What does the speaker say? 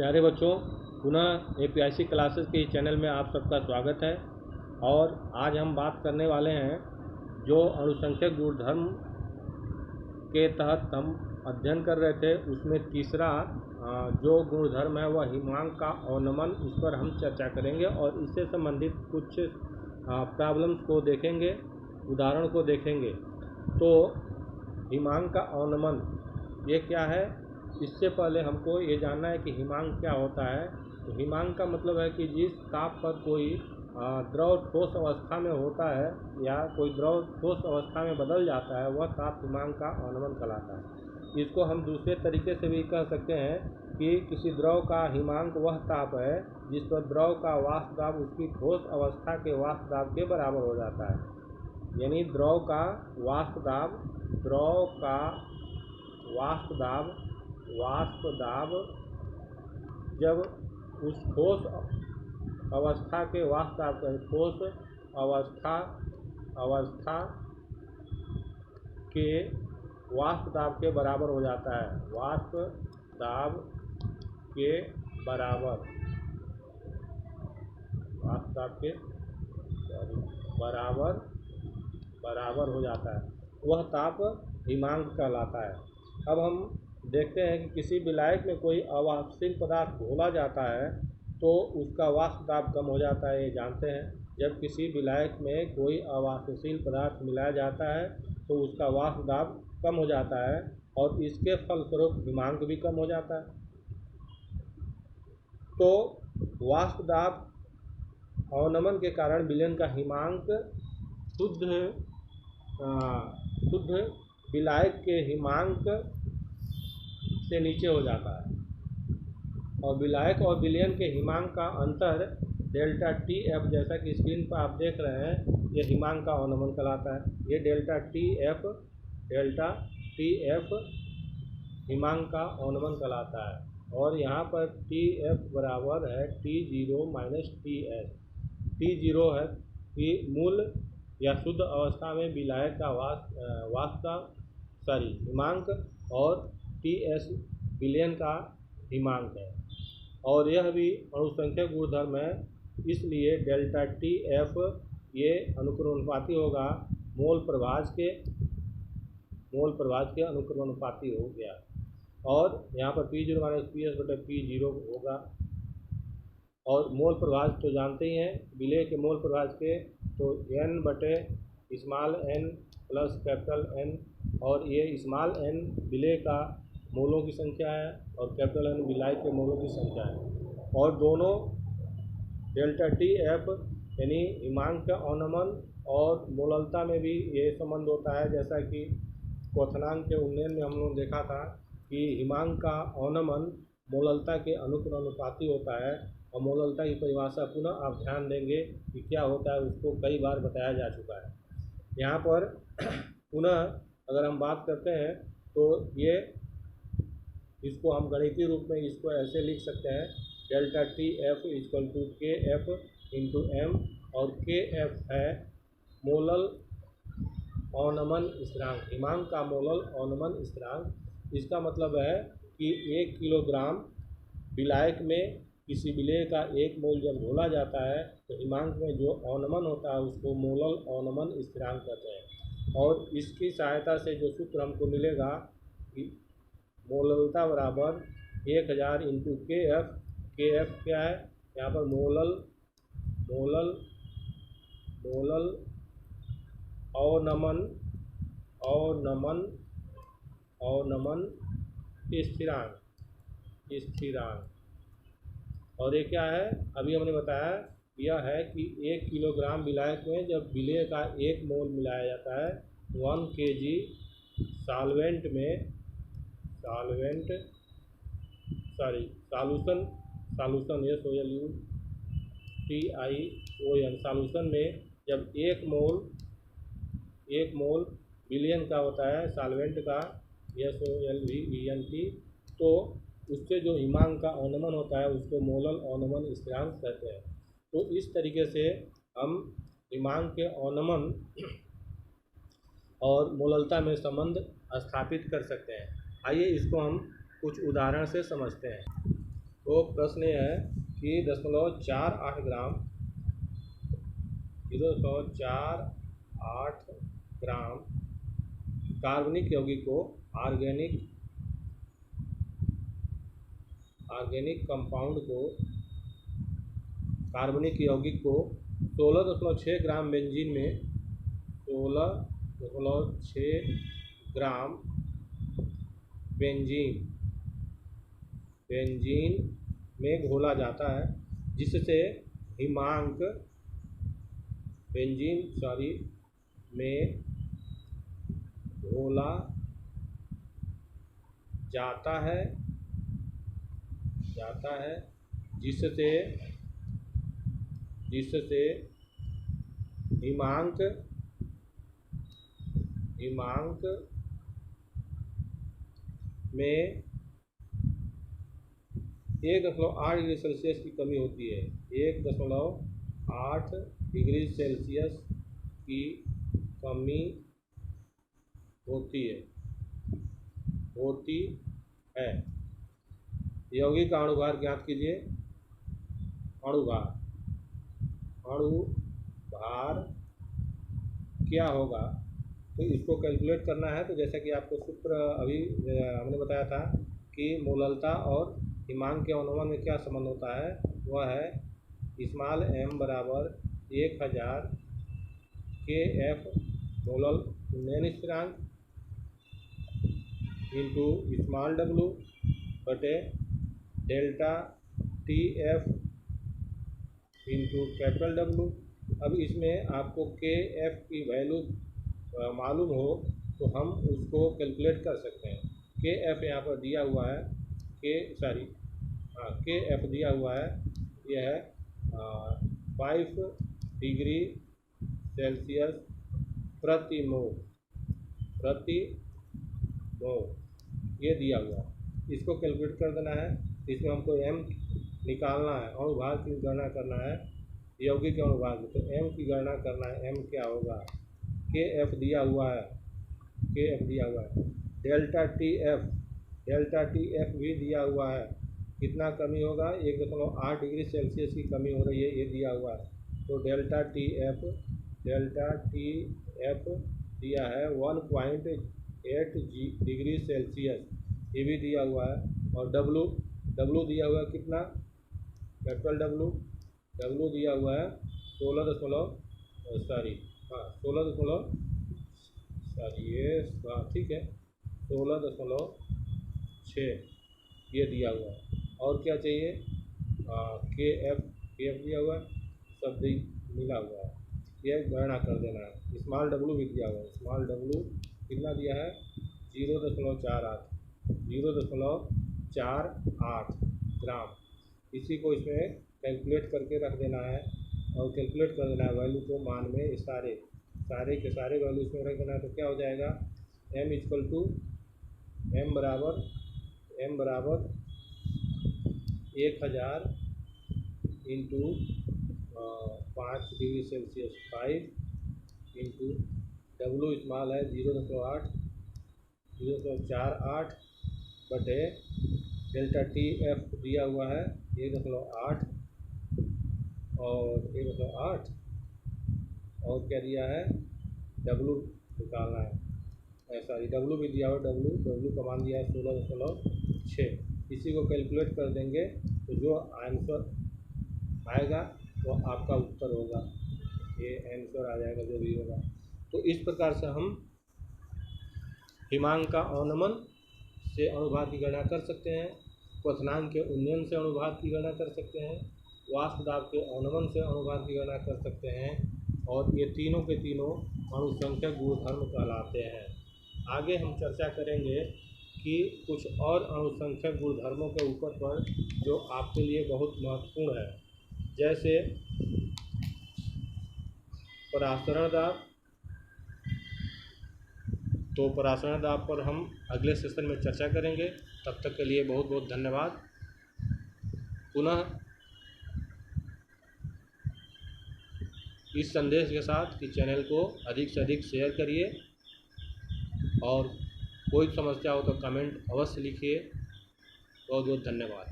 प्यारे बच्चों, पुनः एपीआईसी क्लासेस के चैनल में आप सबका स्वागत है। और आज हम बात करने वाले हैं जो अणुसंख्यक गुणधर्म के तहत हम अध्ययन कर रहे थे, उसमें तीसरा जो गुणधर्म है वह हिमांक का अवनमन। इस पर हम चर्चा करेंगे और इससे संबंधित कुछ प्रॉब्लम्स को देखेंगे, उदाहरण को देखेंगे। तो हिमांक का अवनमन ये क्या है, इससे पहले हमको ये जानना है कि हिमांक क्या होता है। तो हिमांक का मतलब है कि जिस ताप पर कोई द्रव ठोस अवस्था में होता है या कोई द्रव ठोस अवस्था में बदल जाता है, वह ताप हिमांक का अवनमन कहलाता है। इसको हम दूसरे तरीके से भी कह सकते हैं कि किसी द्रव का हिमांक वह ताप है जिस पर द्रव का वाष्प दाब उसकी ठोस अवस्था के वाष्प दाब के बराबर हो जाता है। यानी द्रव का वाष्प दाब जब उस ठोस अवस्था के वाष्प दाब ठोस अवस्था के वाष्प दाब के बराबर हो जाता है। वाष्प दाब के बराबर हो जाता है, वह ताप हिमांक कहलाता है। अब हम देखते हैं कि किसी विलायक में कोई अवाष्पशील पदार्थ घोला जाता है तो उसका वाष्प दाब कम हो जाता है, ये जानते हैं। जब किसी विलायक में कोई अवाष्पशील पदार्थ मिलाया जाता है तो उसका वाष्प दाब कम हो जाता है और इसके फलस्वरूप हिमांक भी कम हो जाता है। तो वाष्प दाब अवनमन के कारण विलयन का हिमांक शुद्ध विलायक के हिमांक से नीचे हो जाता है और विलायक और विलयन के हिमांक का अंतर डेल्टा टी एफ, जैसा कि स्क्रीन पर आप देख रहे हैं, ये हिमांक का अवनमन कहलाता है। ये डेल्टा टी एफ हिमांक का अवनमन कहलाता है। और यहाँ पर टी एफ बराबर है T0 minus T S. T0 है कि मूल या शुद्ध अवस्था में विलायक का हिमांक और TS विलयन का हिमांक है। और यह भी अणुसंख्यक गुणधर्म है, इसलिए डेल्टा टी एफ ये अनुक्रमानुपाती होगा मोल प्रभाज के अनुक्रमानुपाती हो गया। और यहाँ पर P0 माइनस PS/P0 होगा। और मोल प्रभाज तो जानते ही हैं, विलय के मोल प्रभाज के तो n/n प्लस कैपिटल N, और ये स्मॉल n विलय का मोलों की संख्या है और कैपिटल N विलायक के मोलों की संख्या है। और दोनों डेल्टा टी एफ यानी हिमांक का अवनमन और मोललता में भी ये संबंध होता है, जैसा कि क्वथनांक के उन्नयन में हम लोग देखा था कि हिमांक का अवनमन मोललता के अनुक्रमानुपाती होता है। और मोललता की परिभाषा पुनः आप ध्यान देंगे कि क्या होता है, उसको कई बार बताया जा चुका है। यहाँ पर पुनः अगर हम बात करते हैं तो ये इसको हम गणितीय रूप में इसको ऐसे लिख सकते हैं, delta T F equal to K F into M, और के एफ है मोलल अवनमन स्थिरांक, हिमांक का मोलल अवनमन स्थिरांक। इसका मतलब है कि 1 किलोग्राम विलायक में किसी विलय का 1 मोल जब घोला जाता है तो हिमांक में जो अवनमन होता है उसको मोलल अवनमन स्थिरांक कहते हैं। और इसकी सहायता से जो सूत्र हमको मिलेगा कि मोललता बराबर 1000 इंटू के एफ क्या है, यहाँ पर मोलल अवनमन स्थिरांक। और ये क्या है, अभी हमने बताया, यह है कि 1 किलोग्राम विलायक में जब विलय का 1 मोल मिलाया जाता है 1 kg सॉल्यूशन में जब 1 मोल विलयन का होता है, सॉल्वेंट का SOLVENT, तो उससे जो हिमांक का अवनमन होता है उसको मोलल अवनमन स्थिरांक कहते हैं। तो इस तरीके से हम हिमांक के अवनमन और मोललता में संबंध स्थापित कर सकते हैं। आइए इसको हम कुछ उदाहरण से समझते हैं। तो प्रश्न यह है कि 0.48 ग्राम 0.48 ग्राम कार्बनिक यौगिक को ऑर्गेनिक कंपाउंड को कार्बनिक यौगिक को 16.6 ग्राम बेंजीन में 16.6 ग्राम बेंजीन में घोला जाता है, जिससे हिमांक में घोला जाता है जिससे हिमांक में 1.8 डिग्री सेल्सियस की कमी होती है। 1.8 डिग्री सेल्सियस की कमी होती है। यौगिक का अणुभार ज्ञात कीजिए। अणुभार क्या होगा, तो इसको कैलकुलेट करना है। तो जैसा कि आपको सूत्र अभी हमने बताया था कि मोललता और हिमांक के अनुमान में क्या संबंध होता है, वह है स्मॉल m बराबर 1000 kF मोलल उन्नयन स्थिरांक इंटू स्मॉल w बटे delta TF into capital W। अब इसमें आपको KF की वैल्यू मालूम हो तो हम उसको कैलकुलेट कर सकते हैं। KF यहाँ पर दिया हुआ है, KF दिया हुआ है, यह है 5 डिग्री सेल्सियस प्रति मोल ये दिया हुआ है। इसको कैलकुलेट कर देना है। इसमें हमको m निकालना है, अणुभार की गणना करना है यौगिक के अणुभार की। तो m की गणना करना है, m क्या होगा, KF दिया हुआ है, डेल्टा TF भी दिया हुआ है। कितना कमी होगा, 1.8 डिग्री सेल्सियस की कमी हो रही है, ये दिया हुआ है। तो डेल्टा TF दिया है 1.8 डिग्री सेल्सियस, ये भी दिया हुआ है। और W दिया हुआ है कितना, कैपिटल W दिया हुआ है 16.6 ये दिया हुआ है। और क्या चाहिए, KF दिया हुआ है, सब मिला हुआ है, ये गणना कर देना है। स्मॉल W भी दिया हुआ है, स्मॉल W कितना दिया है 0.48 ग्राम। इसी को इसमें कैलकुलेट करके रख देना है और कैलकुलेट कर देना है वैल्यू को, मान में सारे के सारे वैल्यू इसमें रख देना है। तो क्या हो जाएगा, m बराबर 1000 into 5 degree Celsius 5 into W small है 0.48 बटे डेल्टा TF दिया हुआ है 1.8 और क्या दिया है, W निकालना है। W भी दिया हुआ, W का मान दिया है 16.6। इसी को कैलकुलेट कर देंगे तो जो आंसर आएगा वो आपका उत्तर होगा, ये आंसर आ जाएगा जो भी होगा। तो इस प्रकार से हम हिमांक का अवनमन से अणुभार की गणना कर सकते हैं, क्वथनांक के उन्नयन से अणुभार की गणना कर सकते हैं, वाष्प दाब के अवनमन से अणुभार की गणना कर सकते हैं, और ये तीनों के तीनों अणुसंख्यक गुणधर्म कहलाते हैं। आगे हम चर्चा करेंगे कि कुछ और अणुसंख्यक गुणधर्मों के ऊपर पर जो आपके लिए बहुत महत्वपूर्ण है, जैसे परासरण दाब। तो परासरण दाब पर हम अगले सेशन में चर्चा करेंगे। तब तक के लिए बहुत बहुत धन्यवाद। पुनः इस संदेश के साथ कि चैनल को अधिक से अधिक शेयर करिए, और कोई समस्या हो तो कमेंट अवश्य लिखिए। बहुत बहुत धन्यवाद।